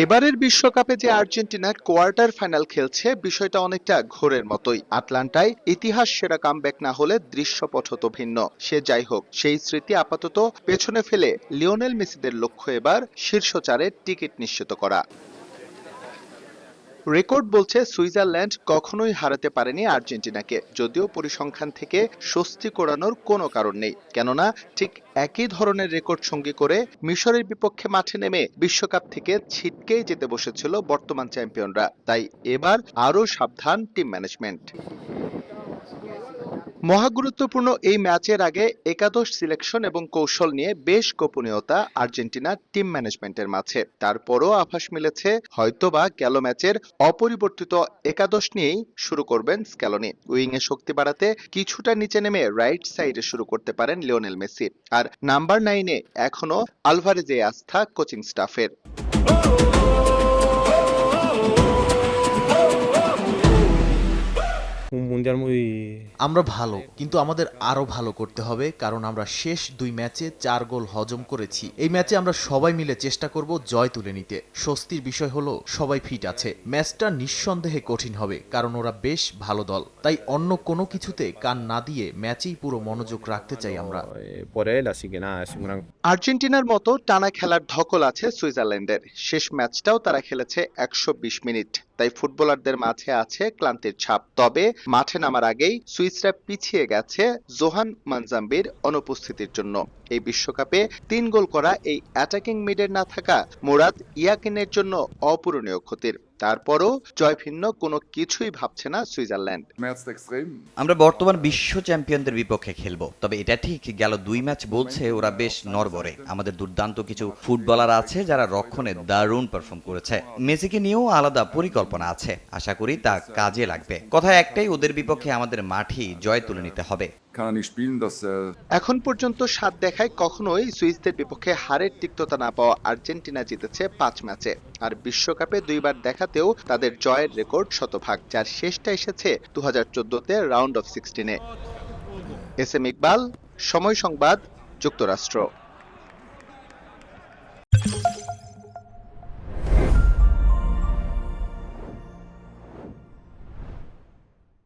এবারের বিশ্বকাপে যে আর্জেন্টিনা কোয়ার্টার ফাইনাল খেলছে বিষয়টা অনেকটা ঘোরের মতোই। আটলান্টায় ইতিহাস সেরা কামব্যাক না হলে দৃশ্যপট হতো ভিন্ন। সে যাই হোক, সেই স্মৃতি আপাতত পেছনে ফেলে লিওনেল মেসিদের লক্ষ্য এবার শীর্ষ চারের টিকিট নিশ্চিত করা। রেকর্ড বলছে সুইজারল্যান্ড কখনোই হারাতে পারেনি আর্জেন্টিনাকে, যদিও পরিসংখ্যান থেকে স্বস্তি কোরানোর কোনো কারণ নেই। কেননা ঠিক একই ধরনের রেকর্ড সঙ্গী করে মিশরের বিপক্ষে মাঠে নেমে বিশ্বকাপ থেকে ছিটকেই যেতে বসেছিল বর্তমান চ্যাম্পিয়নরা। তাই এবার আরও সাবধান টিম ম্যানেজমেন্ট। মহাগুরুত্বপূর্ণ এই ম্যাচের আগে একাদশ সিলেকশন এবং কৌশল নিয়ে বেশ গোপনীয়তা আর্জেন্টিনার টিম ম্যানেজমেন্টের মাঝে। তারপরও আভাস মিলেছে হয়তোবা গেল ম্যাচের অপরিবর্তিত একাদশ নিয়েই শুরু করবেন স্ক্যালোনি। উইংয়ে শক্তি বাড়াতে কিছুটা নিচে নেমে রাইট সাইডে শুরু করতে পারেন লিওনেল মেসি। আর নাম্বার 9-এ এখনো আলভারেজে আস্থা কোচিং স্টাফের। আমরা ভালো, কিন্তু আমাদের আরো ভালো করতে হবে, কারণ আমরা শেষ 2 ম্যাচে 4 গোল হজম করেছি। এই ম্যাচে আমরা সবাই মিলে চেষ্টা করব জয় তুলে নিতে। স্বস্তির বিষয় হলো সবাই ফিট আছে। ম্যাচটা নিঃসন্দেহে কঠিন হবে, কারণ ওরা বেশ ভালো দল। তাই অন্য কোনো কিছুতে কান না দিয়ে ম্যাচেই পুরো মনোযোগ রাখতে চাই আমরা। আর্জেন্টিনার মতো টানা খেলার ধকল আছে সুইজারল্যান্ডের। শেষ ম্যাচটাও তারা খেলেছে 120 মিনিট। তাই ফুটবলারদের মাঝে আছে ক্লান্তির ছাপ। তবে মাঠে নামার আগেই সুইসরা পিছিয়ে গেছে জোহান মানজাম্বির অনুপস্থিতির জন্য। এই বিশ্বকাপে 3 গোল করা এই অ্যাটাকিং মিডের না থাকা মুরাদ ইয়াকিনের জন্য অপূরণীয় ক্ষতির। তারপরও জয় ভিন্ন কোনো কিছুই ভাবছে না সুইজারল্যান্ড। আমরা বর্তমান বিশ্ব চ্যাম্পিয়নদের বিপক্ষে খেলবো, তবে এটা ঠিক গেল 2 ম্যাচ বলছে ওরা বেশ নড়বড়ে। আমাদের দুর্দান্ত কিছু ফুটবলার আছে যারা রক্ষণে দারুণ পারফর্ম করেছে। মেসিকে নিয়েও আলাদা পরিকল্পনা আছে, আশা করি তা কাজে লাগবে। কথা একটাই, ওদের বিপক্ষে আমাদের মাঠেই জয় তুলে নিতে হবে। এখন পর্যন্ত 7 দেখায় কখনোই সুইসদের বিপক্ষে হারের তিক্ততা না পাওয়া আর্জেন্টিনা জিতেছে 5 ম্যাচে। আর বিশ্বকাপে 2 বার দেখাতেও তাদের জয়ের রেকর্ড শতভাগ, যার শেষটা এসেছে 2014-তে রাউন্ড অফ 16-এ। এস এম ইকবাল, সময় সংবাদ, যুক্তরাষ্ট্র।